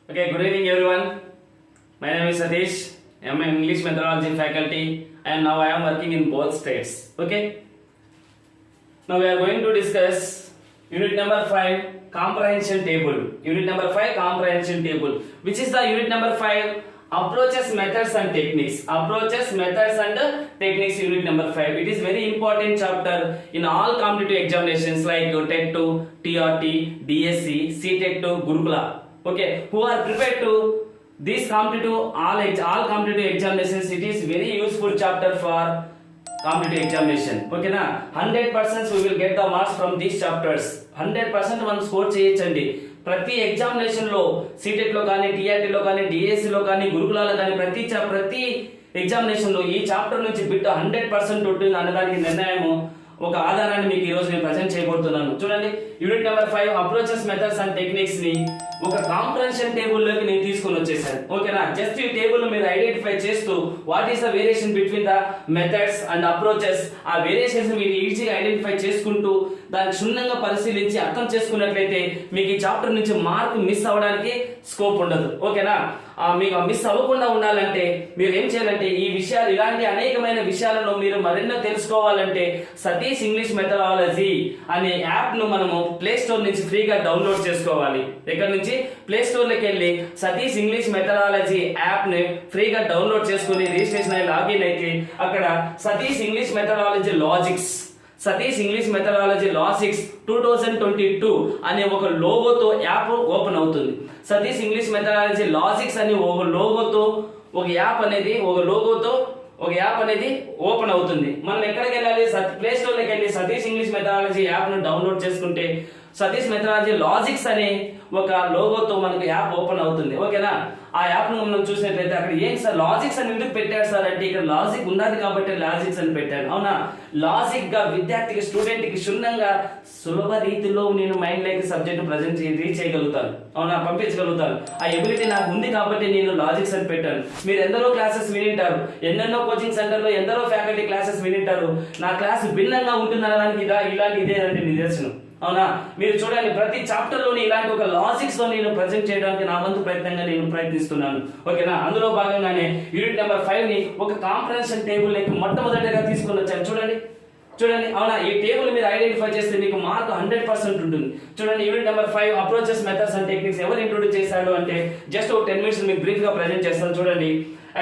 Okay, good evening everyone. My name is Satish. I am an English methodology faculty and now I am working in both states. Okay. Now we are going to discuss unit number 5 comprehension table. Unit number 5 comprehension table. Which is the unit number 5 approaches, methods and techniques. Approaches, methods and techniques unit number 5. It is very important chapter in all competitive examinations like TET 2, TRT, DSC, CTET 2, Gurukula. Okay, who are prepared to these competitive all competitive examinations, it is very useful chapter for competitive examination. Okay na, 100% we will get the marks from these chapters. 100% మనం score చేయొచ్చండి. ప్రతి examination లో CTET లో కానీ TRT లో కానీ DSC లో కానీ గురుకులాలో కానీ ప్రతి ఎగ్జామినేషన్ లో ఈ చాప్టర్ నుంచి బిట్ 100% ఉంటుంది అనడానికి నిర్ణయము ఒక ఆధారాన్ని మీకు ఈ రోజు నేను ప్రెజెంట్ చేయబోతున్నాను. చూడండి, unit number 5 approaches, methods and techniques ని ఒక కాంప్రహెన్షన్ టేబుల్ లోకి నేను తీసుకొని వచ్చేసాను. ఓకేనా, జస్ట్ ఈ టేబుల్ మీరు ఐడెంటిఫై చేస్తూ what is the variation between the methods and approaches, ఆ వేరియేషన్స్ మీరు ఈజీగా ఐడెంటిఫై చేసుకుంటూ దాన్ని క్షుణ్ణంగా పరిశీలించి అర్థం చేసుకున్నట్లయితే మీకు ఈ చాప్టర్ నుంచి మార్క్ మిస్ అవ్వడానికి స్కోప్ ఉండదు. ఓకేనా, మీకు మిస్ అవ్వకుండా ఉండాలంటే మీరు ఏం చేయాలంటే ఈ విషయాలు ఇలాంటి అనేకమైన విషయాలను మీరు మరెన్నో తెలుసుకోవాలంటే సతీష్ ఇంగ్లీష్ మెథడాలజీ అనే యాప్ ను మనము ప్లే స్టోర్ నుంచి ఫ్రీగా డౌన్లోడ్ చేసుకోవాలి. ఎక్కడి నుంచి? ప్లే స్టోర్ లోకి వెళ్ళి సతీష్ ఇంగ్లీష్ మెథడాలజీ యాప్ ని ఫ్రీగా డౌన్లోడ్ చేసుకుని రిజిస్ట్రేషన్ అయ్యి లాగిన్ అయితే అక్కడ Satish English methodology logics, Satish English methodology logics 2022 అనే ఒక లోగోతో యాప్ ఓపెన్ అవుతుంది. సతీష్ ఇంగ్లీష్ మెథడాలజీ లాజిక్స్ అనే ఒక లోగోతో ఒక యాప్ అనేది ఓపెన్ అవుతుంది. మనం ఎక్కడికి వెళ్ళాలి? ప్లే స్టోర్ లోకి వెళ్ళి సతీష్ ఇంగ్లీష్ మెథడాలజీ యాప్ ను డౌన్లోడ్ చేసుకుంటే సతీష్ మెథడాలజీ లాజిక్స్ అనే ఒక లోగోతో మనకు యాప్ ఓపెన్ అవుతుంది. ఓకేనా, ఆ యాప్ ను మనం చూసినట్లయితే అక్కడ ఏం సార్ లాజిక్స్ అని ఎందుకు పెట్టారు సార్ అంటే ఇక్కడ లాజిక్ ఉన్నది కాబట్టి లాజిక్స్ అని పెట్టాను. అవునా, లాజిక్ గా విద్యార్థికి స్టూడెంట్ కి క్షుణ్ణంగా సులభ రీతిలో నేను మైండ్ లేక సబ్జెక్ట్ ప్రజెంట్ రీచ్ చేయగలుగుతాను. అవునా, పంపించగలుగుతాను. ఆ ఎబిలిటీ నాకు ఉంది కాబట్టి నేను లాజిక్స్ అని పెట్టాను. మీరు ఎందరో క్లాసెస్ వినింటారు, ఎన్నెన్నో కోచింగ్ సెంటర్ లో ఎందరో ఫ్యాకల్టీ క్లాసెస్ వినింటారు. నా క్లాస్ భిన్నంగా ఉంటుందనడానికి ఇదేనంటే నిదర్శనం. అవునా, మీరు చూడండి ప్రతి చాప్టర్ లోని ఇలాంటి ఒక లాజిక్స్ లో నేను ప్రజెంట్ చేయడానికి నా వంతు ప్రయత్నంగా నేను ప్రయత్నిస్తున్నాను. ఓకేనా, అందులో భాగంగానే యూనిట్ నెంబర్ 5 ని ఒక కాంప్రహెన్షన్ టేబుల్ లెక్క మొట్టమొదటిగా తీసుకొని వచ్చాను. చూడండి అవునా, ఈ టేబుల్ మీరు ఐడెంటిఫై చేస్తే మీకు మార్క్ 100% ఉంటుంది. చూడండి, unit number 5 approaches, methods and techniques ఎవరు ఇంట్రొడ్యూస్ చేశాడు అంటే జస్ట్ ఒక 10 minutes మీకు బ్రీఫ్ గా ప్రెజెంట్ చేస్తాను. చూడండి,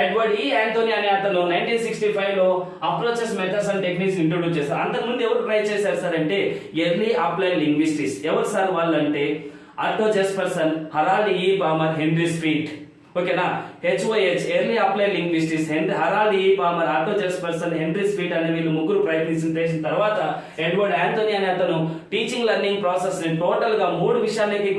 ఎడ్వర్డ్ ఈ యాంటోనీ అనే అతను 1965 లో approaches, methods and techniques introduce చేశారు. అంతకుముందు ఎవరు ట్రై చేశారు సార్ అంటే ఎర్లీ అప్లైడ్ లింగ్విస్టిక్స్. ఎవరు సార్ వాళ్ళు అంటే Otto Jespersen, Harold E Palmer, Henry Sweet. ఓకేనా, HYH early applied linguistics, Harold E Palmer, Otto Jespersen, Henry Sweet అనే వీళ్ళు ముగ్గురు ప్రయత్నించిన తర్వాత ఎడ్వర్డ్ యాంటోనీ అనే అతను టీచింగ్ లెర్నింగ్ ప్రాసెస్ ని టోటల్ గా 3 విషయాలకి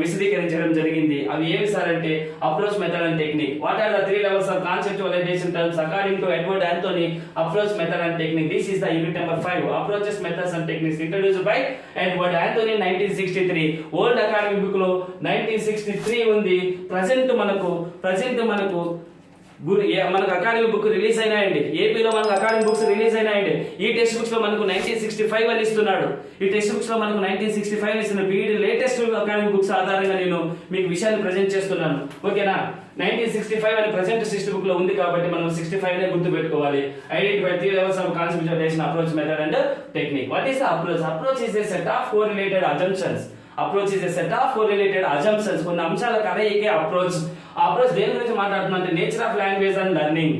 విశదీకరించడం జరిగింది. అవి ఏమి సార్ అంటే approach, method and technique. What are the 3 levels of conceptualization terms according to Edward Anthony? Approach, method and technique. This is the unit number 5 approaches, methods and techniques introduced by Edward Anthony 1963. Old academic book లో 1963 ఉంది. Present మనకు మనకు academic book release అయినాయండి. ఏపీలో మనకు academic books release అయినాయండి. ఈ text books లో మనకు 1965 అని ఇస్తున్నాడు. ఈ టెక్స్ట్ బుక్స్ లో మనకు 1965 ఇస్తున్న బీఈడి లేటెస్ట్ అకాడమిక్ బుక్స్ ఆధారంగా నేను మీకు విషయాన్ని ప్రెజెంట్ చేస్తున్నాను. ఓకేనా, 1965 అని ప్రెజెంట్ టెక్స్ట్ బుక్ లో ఉంది కాబట్టి మనం 65 నే గుర్తు పెట్టుకోవాలి. Identify 3 levels of conceptualization, approach, method and technique. What is the approach? Approach is a set of correlated assumptions. Approach is a set of correlated assumptions. కొన్ని అంశాల కలయికే అప్రోచ్. అప్రోచ్ దేని గురించి మాట్లాడుతున్నా అంటే nature of language and learning.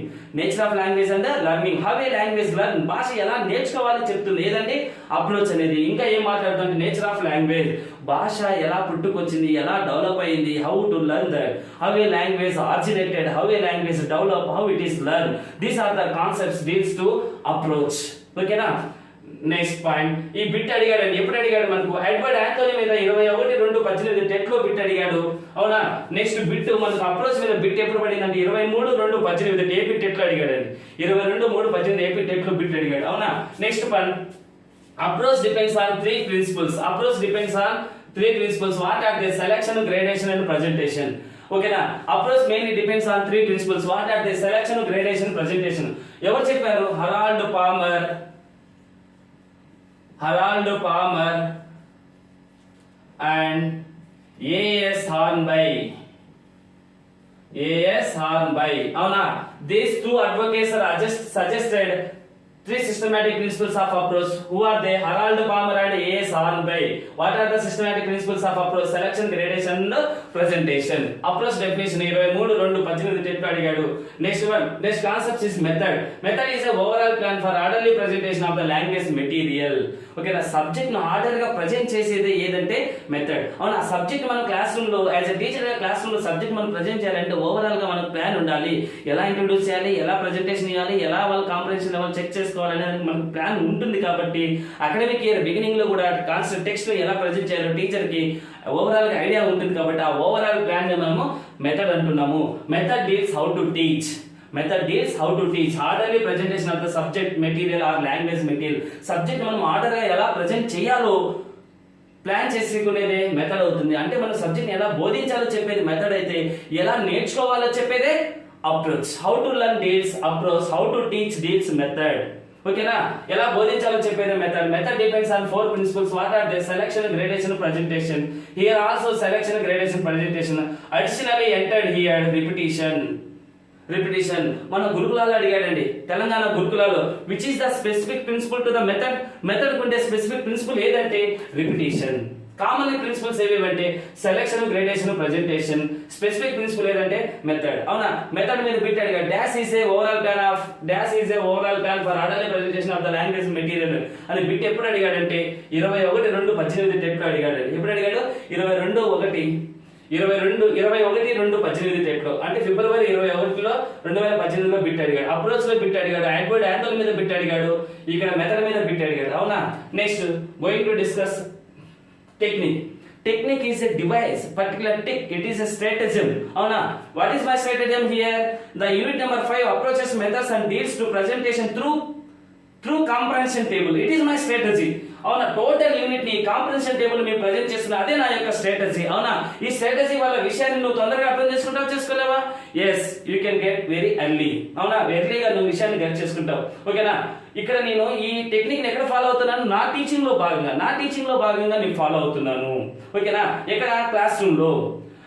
How a language learn, భాష ఎలా నేర్చుకోవాలని చెప్తుంది ఏదంటే అప్రోచ్ అనేది. ఇంకా ఏం మాట్లాడుతుంటే నేచర్ ఆఫ్ లాంగ్వేజ్, భాష ఎలా పుట్టుకొచ్చింది, ఎలా డెవలప్ అయింది, how to learn that, how a language originated, how a language develop, how it is learn. These are the concepts deals to approach. ఓకేనా, నెక్స్ట్ పాయింట్, ఈ బిట్ అడిగాడు. ఎప్పుడు అడిగాడు? మనకు ఎడ్వర్డ్ యాంథోనీ మీద 21/2/18 టెట్ లో బిట్ అడిగాడు. అవునా, నెక్స్ట్ బిట్ మనకు అప్రోచ్ మీద బిట్ ఎప్పుడు పడిందంటే 23/2/18 ఏపీ టెట్ లో అడిగాడు. 22/3/18 ఏపీ టెట్ లో బిట్ అడిగాడు. అవునా, next point, approach depends on 3 principles. Approach depends on 3 principles. What are they? Selection, gradation and presentation. ఓకేనా, approach mainly depends on 3 principles. What are they? Selection, gradation, presentation. ఎవరు చెప్పారు? Harold Palmer and A S Hornby అవునా these two advocates are suggested three systematic principles of approach. Who are they? Harold Palmer and A.S. Hornby. What are the systematic principles of approach? Selection, gradation and presentation. Approach definition 23/2/18 TET అడిగాడు. Next concept is method. Method is a overall plan for orderly presentation of the language material. Okay నా subject ను order గా present చేసేది ఏదంటే method. అవునా subject మనం class room లో as a teacher గా క్లాస్ రూమ్ లో సబ్జెక్ట్ మనం ప్రెజెంట్ చేయాలంటే ఓవరాల్ గా మనకు ప్లాన్ ఉండాలి. ఎలా ఇంట్రొడ్యూస్ చేయాలి, ఎలా ప్రెజెంటేషన్ ఇవ్వాలి, ఎలా వాళ్ళ కాంప్రహెన్షన్ లెవెల్ చెక్ చేసుకోవాలనేది మనకు ప్లాన్ ఉంటుంది. కాబట్టి అకాడమిక్ ఇయర్ బిగినింగ్ లో కూడా కాన్సెప్ట్ టెక్స్ట్ లో ఎలా ప్రెజెంట్ చేయాలో టీచర్ కి ఓవరాల్ గా ఐడియా ఉంటుంది. కాబట్టి ఆ ఓవరాల్ ప్లాన్ ని మనము మెథడ్ అంటున్నాము. Method deals how to teach. Method deals how to teach orderly presentation of the subject material or language material. Subject మనం ఆర్డర్ గా ఎలా ప్రెజెంట్ చేయాలో ప్లాన్ చేసుకునేదే మెథడ్ అవుతుంది. అంటే మనం సబ్జెక్ట్ ఎలా బోధించాలో చెప్పేది మెథడ్ అయితే, ఎలా నేర్చుకోవాలో చెప్పేదే approach. How to learn deals approach, how to teach deals method. ఓకేనా ఎలా బోధించాలో చెప్పేది method. Method depends on 4 principles. What are they? Selection, gradation, presentation. Here also selection, gradation, presentation. Additionally entered here repetition. మన గురుకులాలు అడిగాడండి, తెలంగాణ గురుకులాలో which is the specific principle to the method. Method ఉండే specific principle ఏదంటే repetition. Common principles ఏవేవంటే selection, gradation, presentation. Specific principle ఏదంటే method. అవునా method మీద బిట్ అడిగాడు. Dash is a overall plan for orderly presentation of the language material అని bit ఎప్పుడు అడిగాడంటే 21/2/18 టెట్లో అడిగాడు. ఎప్పుడు అడిగాడు? 21/2/18 టెట్లో అంటే ఫిబ్రవరి 21లో 2018లో బిట్ అడిగాడు. అప్రోచ్ లో బిట్ అడిగాడు, యాడ్వర్డ్ యాంథల్ మీద బిట్ అడిగాడు, ఇక్కడ మెథడ్ మీద బిట్ అడిగాడు. అవునా next going to discuss technique. Technique is a device, particular tick, it is a stratagem. Avuna, what is my stratagem here? The unit number 5 approaches methods and deals to presentation through comprehension table. It is my strategy. అవునా total unit ని comprehension table ని present చేస్తున్నా, అదే నా యొక్క strategy. అవునా ఈ strategy వల్ల విషయాన్ని నువ్వు తొందరగా అర్థం చేసుకుంటావు, చేసుకోలేవా? Yes you can get very early. అవునా ఎర్లీగా నువ్వు విషయాన్ని గెట్ చేసుకుంటావు. ఓకేనా ఇక్కడ నేను ఈ టెక్నిక్ ని ఎక్కడ ఫాలో అవుతున్నాను? నా టీచింగ్ లో భాగంగా నేను ఫాలో అవుతున్నాను. ఓకేనా ఎక్కడ? క్లాస్ రూమ్ లో.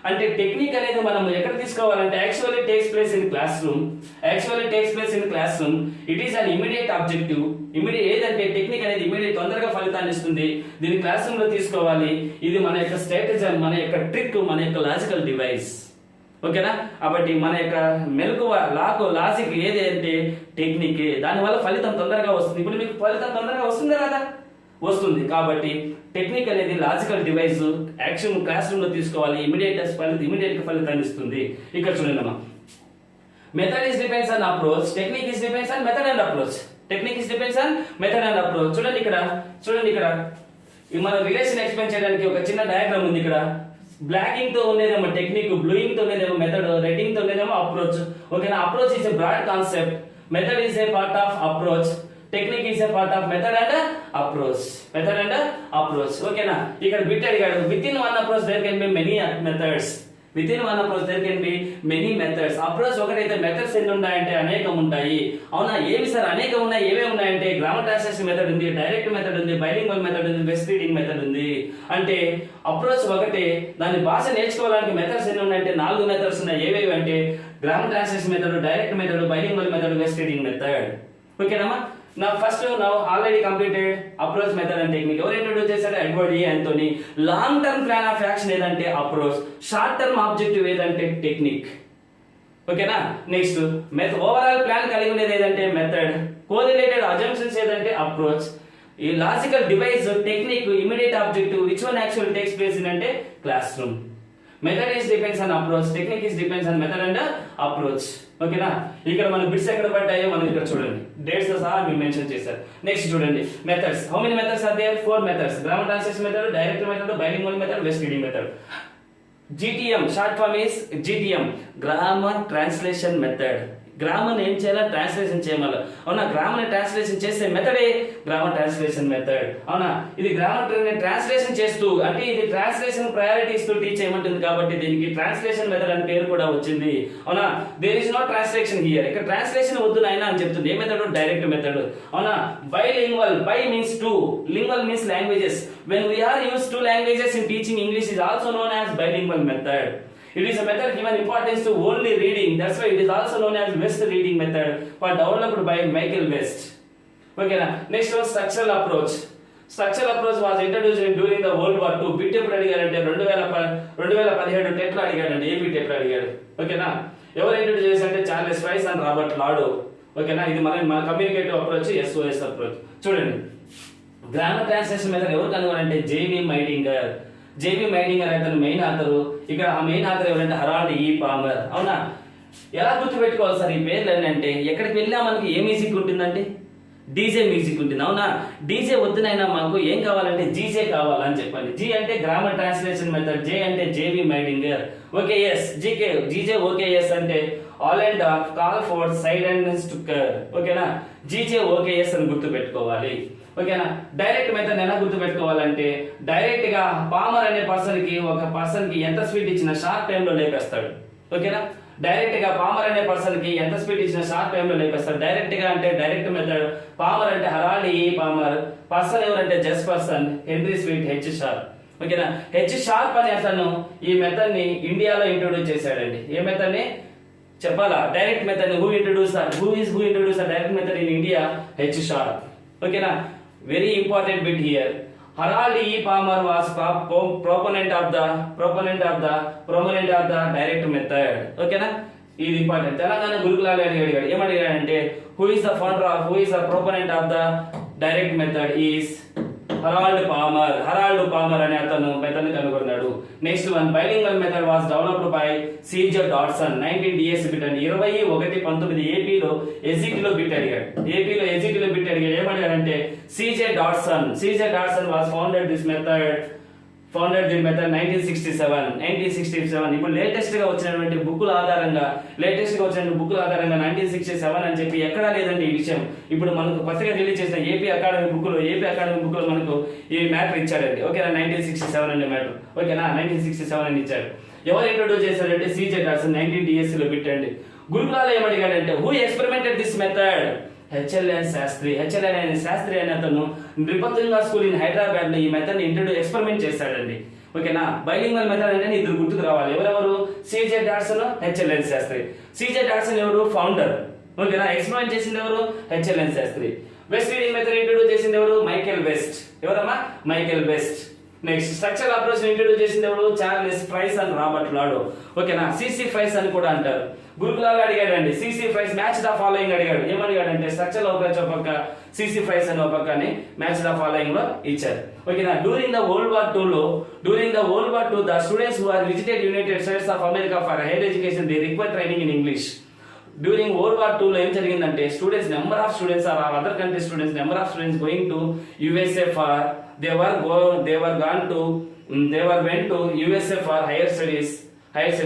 అంటే టెక్నిక్ అనేది మనం ఎక్కడ తీసుకోవాలంటే actually takes place in class room. It is an immediate objective. ఏదంటే టెక్నిక్ అనేది ఇమిడియట్ తొందరగా ఫలితాన్ని ఇస్తుంది. దీన్ని క్లాస్ రూమ్ లో తీసుకోవాలి. ఇది మన యొక్క స్ట్రాటజీ, మన యొక్క ట్రిక్, మన యొక్క లాజికల్ డివైస్. ఓకేనా కాబట్టి మన యొక్క మెలకువ లాజిక్ ఏది అంటే టెక్నిక్. దానివల్ల ఫలితం తొందరగా వస్తుంది. ఇప్పుడు మీకు ఫలితం తొందరగా వస్తుందా రాదా? వస్తుంది. కాబట్టి టెక్నిక్ అనేది logical device. Action class room లో తీసుకోవాలి. ఇమిడియట్ గా ఫలితాన్ని ఇస్తుంది. ఇక్కడ చూడండి అమ్మా, method is depends on approach, technique is depends on method and approach. చూడండి ఇక్కడ మన రిలేషన్ ఎక్స్ప్లెయిన్ చేయడానికి ఒక చిన్న డయాగ్రామ్ ఉంది. ఇక్కడ బ్లాకింగ్ తో ఉండేదేమో టెక్నిక్, బ్లూయింగ్ తో ఉండేదేమో మెథడ్, రెడ్డింగ్ తో ఉండేదేమో అప్రోచ్. ఓకేనా approach is a broad concept, method is a part of approach, technique is a part of method and approach. ఓకేనా ఇక్కడ బిట్ అడిగాడు. With in one approach there can be many methods. Approach ఒకటైతే methods ఎన్ని ఉంటాయంటే అనేకం ఉంటాయి. అవునా ఏవి సార్ అనేకం ఉన్నాయి? ఏమేమి ఉన్నాయంటే గ్రామర్ ట్రాన్స్లేషన్ మెథడ్ ఉంది, డైరెక్ట్ మెథడ్ ఉంది, బైలింగ్వల్ మెథడ్ ఉంది, వెస్ట్ రీడింగ్ మెథడ్ ఉంది. అంటే అప్రోచ్ ఒకటే, దాని భాష నేర్చుకోవడానికి మెథడ్స్ ఎన్ని ఉన్నాయంటే 4 మెథడ్స్ ఉన్నాయి. ఏవేవి అంటే grammar translation method, direct method, bilingual method, West reading method. ఓకేనమ్మా Now already completed approach method and technique. ఎవరు ఇంట్రొడ్యూస్ చేశారు? Edward A Anthony. Long term plan of action ఏదంటే అప్రోచ్, షార్ట్ టర్మ్ ఆబ్జెక్టివ్ ఏదంటే technique. ఓకేనా next overall plan కలిగి ఉండేది ఏదంటే method, correlated assumptions ఏదంటే అప్రోచ్, ఈ logical device technique, immediate objective which one actual takes place in అంటే class room. Method is depends on approach, technique is depends on method and approach. ఓకేనా ఇక్కడ మన bits ఎక్కడ పడ్డాయో మనం ఇక్కడ చూడండి, డేట్స్ తో సహా మీరు మెన్షన్ చేశారు. నెక్స్ట్ చూడండి methods. How many methods are there? 4 methods. Grammar translation method, direct method, bilingual method, West reading method. GTM short form is GTM, grammar translation method. గ్రామర్ని ఏం చేయాలి, ట్రాన్స్లేషన్ చేయమని. అవునా, గ్రామర్ని ట్రాన్స్లేషన్ చేసే మెథడే గ్రామర్ ట్రాన్స్లేషన్ మెథడ్. అవునా, ఇది grammar translation చేస్తూ, అంటే ఇది ట్రాన్స్లేషన్ ప్రయారిటీ ఇస్తూ టీచ్ చేయమంటుంది కాబట్టి దీనికి ట్రాన్స్లేషన్ మెథడ్ అని పేరు కూడా వచ్చింది. అవునా, there is no translation here, ఇక్కడ ట్రాన్స్లేషన్ వద్దు నాయనా అని చెప్తుంది. ఏ మెథడ్? Direct method. అవునా, bilingual, bi means two, lingual means languages. When we are used two languages in teaching English is also known as bilingual method. It is a method given importance to only reading. That's why it is also known as West reading method, for developed by Michael West. Okay na. Next one, structural approach. Structural approach was introduced during the World War II. Bit ఎప్పుడు అడిగారంటే 2017 టెట్లో అడిగాడండి, AP టెట్లో అడిగాడు. ఓకేనా, ఎవరు introduce చేశారంటే Charles Fries and Robert Lado. ఓకేనా, ఇది మన కమ్యూనికేటివ్ అప్రోచ్, SOS అప్రోచ్. చూడండి, గ్రామర్ ట్రాన్స్లేషన్ మెథడ్ ఎవరు కనుగొనంటే జేవి మైడింగర్. జేవి మైడింగర్ అతను మెయిన్ ఆథరు. ఇక్కడ ఆ మెయిన్ ఆథర్ ఎవరంటే హరాల్డ్ ఈ పామర్. అవునా, ఎలా గుర్తుపెట్టుకోవాలి సార్ ఈ పేర్లు అంటే? ఎక్కడికి వెళ్ళినా మనకి ఏ మ్యూజిక్ ఉంటుందంటే డీజే మ్యూజిక్ ఉంటుంది. అవునా, డీజే వద్దునైనా మాకు ఏం కావాలంటే జీజే కావాలని చెప్పండి. జీ అంటే గ్రామర్ ట్రాన్స్లేషన్ మెథడ్, జే అంటే J V Meidinger. O K S, G J O K S అంటే ఆల్ అండ్ ఆఫ్, కాల్ ఫోర్, సైడ్ అండ్ స్టుక్కర్. ఓకేనా, జీజే ఓకే ఎస్ అని గుర్తు పెట్టుకోవాలి. ఓకేనా, డైరెక్ట్ మెథడ్ ఎలా గుర్తు పెట్టుకోవాలంటే డైరెక్ట్ గా పామర్ అనే ఒక పర్సన్ కి ఎంత స్పీడ్ ఇచ్చినా షార్ట్ టైం లో లేపేస్తాడు. ఓకేనా, డైరెక్ట్ గా పామర్ అనే పర్సన్ కి ఎంత స్పీడ్ ఇచ్చినా షార్ట్ టైం లో లేపేస్తాడు. డైరెక్ట్ గా అంటే డైరెక్ట్ మెథడ్. పామర్ అంటే హరాల్డ్ ఈ పామర్, పర్సన్ ఎవరంటే just person henry sweet, H sharp. ఓకేనా, హెచ్ షార్ప్ అనే అతను ఈ మెథడ్ ని ఇండియాలో ఇంట్రొడ్యూస్ చేశాడండి. ఏ మెథడ్ ని చెప్పాలా? Direct method. Who introduce direct method in India? H sharp. ఓకేనా, very important bit here. Harold E. Palmer was proponent of the direct method. Okay na, ఇది ఇంపార్టెంట్. తెలంగాణ గురుకులాలు అడిగాడు. ఏమడిగాడంటే who is the proponent of the direct method is Harold Palmer అనే అతను method కనుగొన్నాడు. Next one, bilingual method was developed by C J Dodson. 19 DS bit అండి, 21/19 ఏపీలో ఎజిటీలో బిట్ అడిగాడు. ఏమడిగాడంటే C J Dodson was founded the method 1967. ఇప్పుడు లేటెస్ట్ గా వచ్చినటువంటి బుక్కుల ఆధారంగా 1967 అని చెప్పి ఎక్కడా లేదండి ఈ విషయం. ఇప్పుడు మనకు కొత్తగా రిలీజ్ చేసిన ఏపీ అకాడమిక్ బుక్ లో మనకు ఈ మ్యాటర్ ఇచ్చాడండి. ఓకేనా, 1967 అనే మ్యాటర్. ఓకేనా, 1967 అని ఇచ్చాడు. ఎవరు ఇంట్రొడ్యూస్ చేశారంటే సిజే డాట్సన్. 19 DS లో పెట్టండి. గురుకులాలో ఏమడిగాడంటే who experimented this method? H L N Shastri అనే అతను నృపతుంగా స్కూల్ ఇన్ హైదరాబాద్ లో ఈ మెథడ్ ఎక్స్పెరిమెంట్ చేశాడండి. ఓకేనా, బైలింగ్వల్ మెథడ్ అంటే ఇద్దరు గుర్తుకు రావాలి. ఎవరెవరు? C J Dodson, H L N Shastri. C J Dodson ఎవరు? ఫౌండర్. ఓకేనా, ఎక్స్పెరిమెంట్ చేసింది ఎవరు? H L N Shastri. West reading method introduce చేసింది ఎవరు? Michael West. ఎవరమ్మా? Michael West. Next, structural approach introduce చేసింది ఎవరు? Charles Fries and Robert Lado. ఓకేనా, సిసి ఫ్రైస్ అని కూడా అంటారు. గురుకులాగా అడిగాడండి. C C Fries match the following అడిగాడు. ఏమడిగాడంటే స్ట్రక్చరల్ అప్రోచ్ ఒక పక్క, సిసి ఫ్రైస్ అని ఒక పక్కనే మ్యాచ్ ద ఫాలోయింగ్ లో ఇచ్చారు. ఓకేనా, during the world war 2 the students who are visited United States of America for higher education they require training in English. During world war 2 లో ఏం జరిగిందంటే number of students are other country students going to USA for they went to USA for higher studies.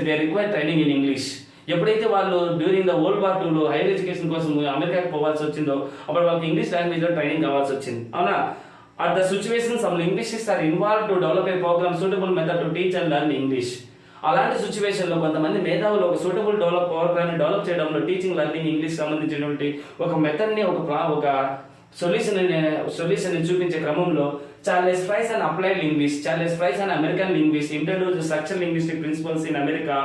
They require training in English. ఎప్పుడైతే వాళ్ళు during the world war 2 లో higher education కోసం అమెరికాకి పోవాల్సి వచ్చిందో అప్పుడు వాళ్ళకి ఇంగ్లీష్ లాంగ్వేజ్ లో ట్రైనింగ్ కావాల్సి వచ్చింది. అవునా, at the situation some linguistics are involve to develop a program suitable method to teach and learn English. అలాంటి సిచ్యువేషన్ లో కొంతమంది మేధావులు ఒక సూటబుల్ ప్రోగ్రామ్ డెవలప్ చేయడంలో టీచింగ్ లెర్నింగ్ ఇంగ్లీష్ సంబంధించినటువంటి ఒక మెథడ్ ని ఒక సొల్యూషన్ చూపించే క్రమంలో Charles Fries and applied linguist, Charles Fries and American linguist introduce structural linguistic principles in America.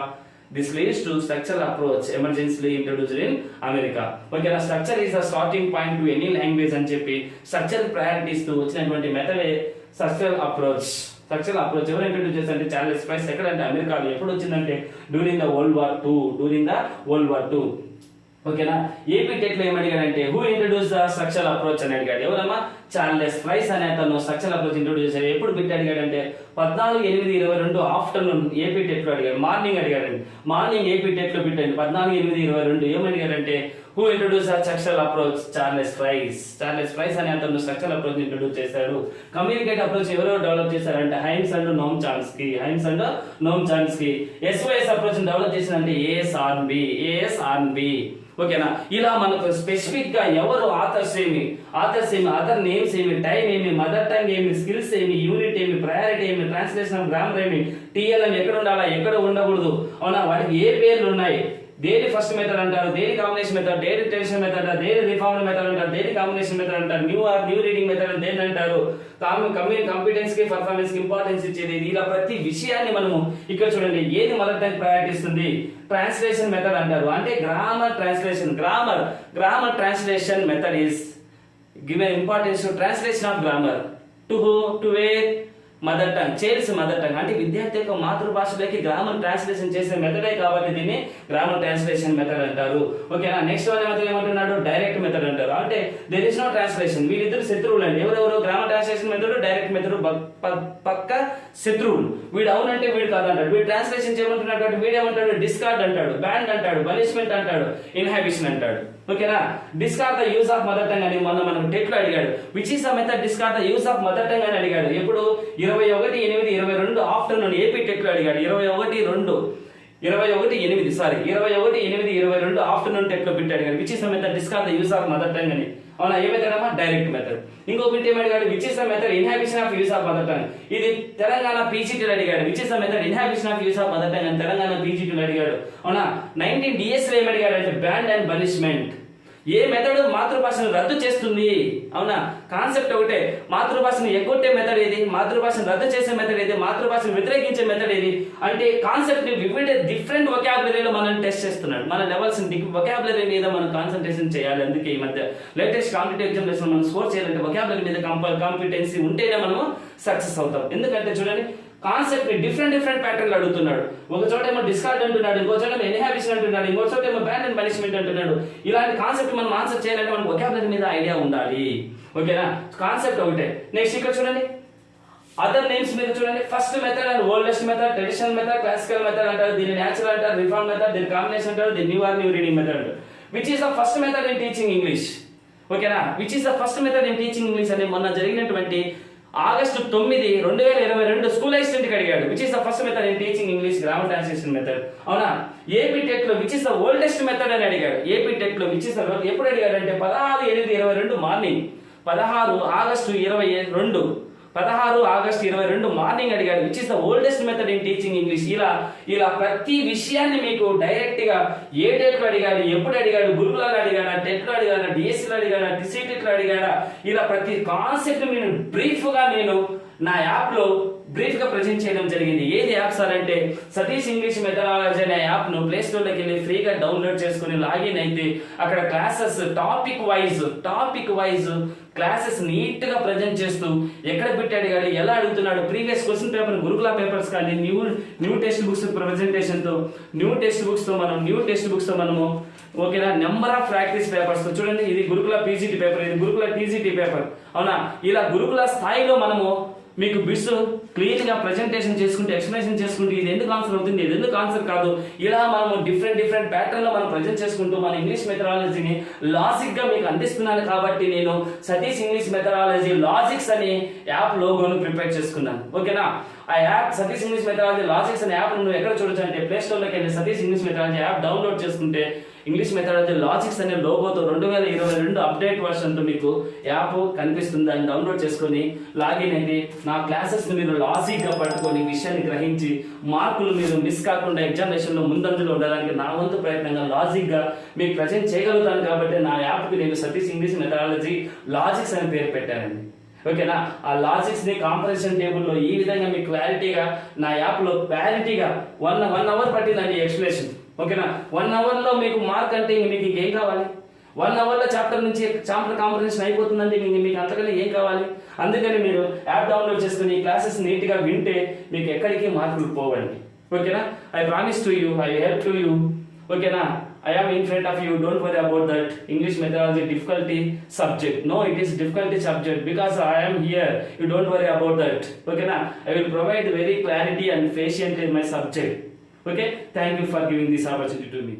This leads to structural approach emergently introduced in America. Okay, na structure is the starting point to any language అని చెప్పి structural priorities తో వచ్చినటువంటి method structural approach. ఎవరు introduce చేశారంటే Charles fries. ఎక్కడంటే అమెరికాలో. ఎప్పుడు వచ్చిందంటే డ్యూరింగ్ ద వరల్డ్ వార్ 2. ఓకేనా, ఏపీ టెట్ లో ఏమడిగాడంటే who introduce the structural approach అని అడిగాడు. ఎవరమ్మా? చార్లెస్ ఫ్రైస్ అనే అతను స్ట్రక్చరల్ అప్రోచ్ ఇంట్రొడ్యూస్ చేశాడు. ఎప్పుడు బిట్ అడిగాడంటే 14/8/22 ఆఫ్టర్నూన్ ఏపీ టెట్ లో అడిగాడు. మార్నింగ్ ఏపీ టెట్ లో బిట్ అండి 14/8/22. ఏమడిగాడంటే who introduce the structural approach? Charles Fries అనే అతను స్ట్రక్చరల్ అప్రోచ్ ఇంట్రొడ్యూస్ చేశాడు. కమ్యూనికేట్ అప్రోచ్ ఎవరో డెవలప్ చేశారంటే Hymes and Noam Chomsky. SOS approach develop చేసిందంటే ఏఎస్ ఆర్న్బీ. ఓకేనా. ఇలా మనకు స్పెసిఫిక్ గా ఎవరు ఆథర్స్ ఏమి, అదర్ నేమ్స్ ఏమి, టైం ఏమి, మదర్ టంగ్ ఏమి, స్కిల్స్ ఏమి, యూనిట్ ఏమి, ప్రయారిటీ ఏమి, ట్రాన్స్లేషన్ ఆఫ్ గ్రామర్ ఏమి, టీఎల్ఎం ఎక్కడ ఉండాలా ఎక్కడ ఉండకూడదు, అవునా, వాటికి ఏ పేర్లు ఉన్నాయి, దేని ఫస్ట్ మెథడ్ అంటారు, దేని కాంబినేషన్ మెథడ్, దేని ట్రెడిషనల్ మెథడ్ అంటారు, దేని రిఫార్మ్డ్ మెథడ్ అంటారు, దేని కాంబినేషన్ మెథడ్ అంటారు, న్యూ రీడింగ్ మెథడ్ అని దేని అంటారు, కాంపిటెన్స్ కి పర్ఫార్మెన్స్ కి ఇంపార్టెన్స్ ఇచ్చేది. ఇలా ప్రతి విషయాన్ని మనము ఇక్కడ చూడండి. ఏది మదర్ టంగ్ ప్రయారిటీ ఇస్తుంది, ట్రాన్స్లేషన్ మెథడ్ అంటారు. అంటే grammar translation method is given importance to translation of grammar to where mother tongue, child's mother tongue. అంటే విద్యార్థి యొక్క మాతృభాషలోకి గ్రామర్ ట్రాన్స్లేషన్ చేసే మెథడే కాబట్టి దీన్ని గ్రామర్ ట్రాన్స్లేషన్ మెథడ్ అంటారు. ఓకేనా. నెక్స్ట్ వన్ మెథడ్ ఏమంటున్నాడు, డైరెక్ట్ మెథడ్ అంటారు. అంటే దేర్ ఇస్ నో ట్రాన్స్లేషన్. వీళ్ళిద్దరు శత్రువులు అండి. ఎవరెవరు, grammar translation method, direct method పక్క శత్రువులు. వీడు అవునంటే వీడు కాదంటాడు. వీడు ట్రాన్స్లేషన్ చేయమంటున్నాడు కాబట్టి వీడేమంటాడు, డిస్కార్డ్ అంటాడు, బ్యాండ్ అంటాడు, పనిష్మెంట్ అంటాడు, ఇన్హాబిషన్ అంటాడు. ఓకేనా. Discard the use of mother tongue అని మొన్న మనం టెట్ లో అడిగాడు. Which is the method discard the use of mother tongue అని అడిగాడు. ఎప్పుడు 21/8/22 ఆఫ్టర్నూన్ ఏపీ టెట్ లో అడిగాడు. 21/8/22 ఆఫ్టర్నూన్ టెట్ లో పెట్టి అడిగాడు. Which is the method discard the use of mother tongue అని. అవునా, ఏ మెథడ్ అమ్మా, డైరెక్ట్ మెథడ్. ఇంకో బిట్ ఏమడిగాడు, which is the method inhibition of use of mother tongue. ఇది తెలంగాణ పీజీటీలో అడిగాడు. Which is the method inhibition of use of mother tongue అని తెలంగాణ పీజీటీలో అడిగాడు. అవునా. 19 DS లో ఏమడిగాడు అంటే ban and punishment. A method మాతృభాషను రద్దు చేస్తుంది. అవునా, కాన్సెప్ట్ ఒకటే. మాతృభాషను ఎగ్గొట్టే మెథడ్ ఏది, మాతృభాషను రద్దు చేసే మెథడ్ ఏది, మాతృభాషను వ్యతిరేకించే మెథడ్ ఏది అంటే కాన్సెప్ట్ ని వివిధ డిఫరెంట్ వొకాబులరీలో మనం టెస్ట్ చేస్తున్నాడు. మన లెవెల్స్ వొకాబులరీ మీద మనం కాన్సన్ట్రేషన్ చేయాలి. అందుకే ఈ మధ్య లేటెస్ట్ కాంపిటేటివ్ ఎగ్జామినేషన్ మనం స్కోర్ చేయాలంటే వొకాబులరీ మీద కాంపిటెన్సీ ఉంటేనే మనము సక్సెస్ అవుతాం. ఎందుకంటే చూడండి, కాన్సెప్ట్ ని డిఫరెంట్ ప్యాటర్న్ అడుగుతున్నాడు. ఒక చోట ఏమో డిస్కార్డ్ అంటున్నాడు, ఇంకో చోట ఏమో ఇన్హాబిషన్ అంటున్నాడు, ఇంకో చోట ఏమో బ్యాన్ అండ్ పనిష్మెంట్ అంటున్నాడు. ఇలాంటి కాన్సెప్ట్ మనం ఆన్సర్ చేయాలంటే మనకు వొకాబులరీ మీద ఐడియా ఉండాలి. ఓకేనా, కాన్సెప్ట్ ఒకటే. నెక్స్ట్ ఇక్కడ చూడండి, అదర్ నేమ్స్ మీద చూడండి. First method and oldest method, traditional method, classical method అంటారు, దీన్ని న్యాచురల్ అంటారు, రిఫార్మ్ మెథడ్, దీని కాంబినేషన్ అంటారు, దీన్ని న్యూ రీడింగ్ మెథడ్ అంటారు. Which is the first method in teaching English. ఓకేనా, which is the first method in teaching English అని మొన్న జరిగినటువంటి ఆగస్టు 9, 2022 స్కూల్ అసిస్టెంట్ కి అడిగాడు. Which is the first method in teaching English, grammar translation method. అవునా. AP TET లో which is the oldest method అని అడిగాడు. ఏపీ టెట్ లో విచ్ ఇస్ ద, ఎప్పుడు అడిగాడు అంటే 16/8/22 మార్నింగ్, 16 ఆగస్టు 22 మార్నింగ్ అడిగాడు. Which is the oldest method in teaching English. ఇలా ప్రతి విషయాన్ని మీకు డైరెక్ట్ గా ఏ డేట్ లో అడిగాడు, ఎప్పుడు అడిగాడు, గురుకులాలో అడిగాడా, టెట్ లో అడిగాడా, డిఎస్సీ లో అడిగాడా, టిసిటీ లో అడిగాడా, ఇలా ప్రతి కాన్సెప్ట్ నేను బ్రీఫ్ గా నేను నా యాప్ లో బ్రీఫ్ గా ప్రెజెంట్ చేయడం జరిగింది. ఏది యాప్ సార్ అంటే సతీష్ ఇంగ్లీష్ మెథడాలజీ అనే యాప్ ను ప్లే స్టోర్ లోకి వెళ్ళి ఫ్రీగా డౌన్లోడ్ చేసుకుని లాగిన్ అయితే అక్కడ classes topic wise classes neat గా ప్రజెంట్ చేస్తూ ఎక్కడ పెట్టి అడిగాడు, ఎలా అడుగుతున్నాడు, previous question paper Gurukula papers కానీ న్యూ టెక్స్ట్ బుక్స్ ప్రెజెంటేషన్ తో న్యూ టెక్స్ట్ బుక్స్ తో మనము ఓకేనా, నెంబర్ ఆఫ్ ప్రాక్టీస్ పేపర్స్ తో చూడండి. ఇది గురుకుల పీజీటీ పేపర్, ఇది గురుకుల టీజీటీ పేపర్. అవునా, ఇలా గురుకుల స్థాయిలో మనము మీకు బిట్స్ క్లియర్ గా ప్రెజెంటేషన్ చేసుకుంటే, ఎక్స్ప్లెనేషన్ చేసుకుంటే ఇది ఎందుకు ఆన్సర్ అవుతుంది, ఇది ఎందుకు ఆన్సర్ కాదు, ఇలా మనము డిఫరెంట్ ప్యాటర్న్ లో మనం ప్రజెంట్ చేసుకుంటూ మన ఇంగ్లీష్ మెథడాలజీని లాజిక్ గా మీకు అందిస్తున్నాను. కాబట్టి నేను సతీష్ ఇంగ్లీష్ మెథడాలజీ లాజిక్స్ అనే యాప్ లోగోను ప్రిపేర్ చేసుకున్నాను. ఓకేనా, ఆ app Satish English methodology logics అనే యాప్ నువ్వు ఎక్కడ చూడొచ్చు అంటే ప్లే స్టోర్ లోకి వెళ్ళి Satish English methodology app download చేసుకుంటే ఇంగ్లీష్ మెథడాలజీ లాజిక్స్ అనే లోగోతో 2022 అప్డేట్ వర్షన్ తో మీకు యాప్ కనిపిస్తుంది. దాన్ని డౌన్లోడ్ చేసుకొని లాగిన్ అయితే నా క్లాసెస్ మీరు లాజిక్ గా పట్టుకొని విషయాన్ని గ్రహించి మార్కులు మీరు మిస్ కాకుండా ఎగ్జామినేషన్ లో ముందంజలో ఉండడానికి నా వంతు ప్రయత్నంగా లాజిక్ గా మీకు ప్రజెంట్ చేయగలుగుతాను. కాబట్టి నా యాప్ కి నేను సతీష్ ఇంగ్లీష్ మెథడాలజీ లాజిక్స్ అని పేరు పెట్టానండి. ఓకేనా, ఆ లాజిక్స్ ని కాంపరేషన్ టేబుల్ లో ఈ విధంగా మీకు క్లారిటీగా నా యాప్ లో క్లారిటీగా 1 అవర్ పట్టిందండి ఎక్స్ప్లెనేషన్. ఓకేనా, 1 అవర్ లో మీకు మార్క్ అంటే మీకు ఇంకేం కావాలి? 1 అవర్ లో చాప్టర్ కాంపరేషన్ అయిపోతుందంటే మీకు అంతకన్నా ఏం కావాలి? అందుకని మీరు యాప్ డౌన్లోడ్ చేసుకుని క్లాసెస్ నీట్ గా వింటే మీకు ఎక్కడికి మార్కులు పోవండి. ఓకేనా, I promise to you, I help to you. ఓకేనా, I am in front of you. Don't worry about that English methodology difficulty subject. No, it is difficulty subject because I am here. You don't worry about that. Okay na? I will provide very clarity and patience in my subject. Okay. Thank you for giving this opportunity to me.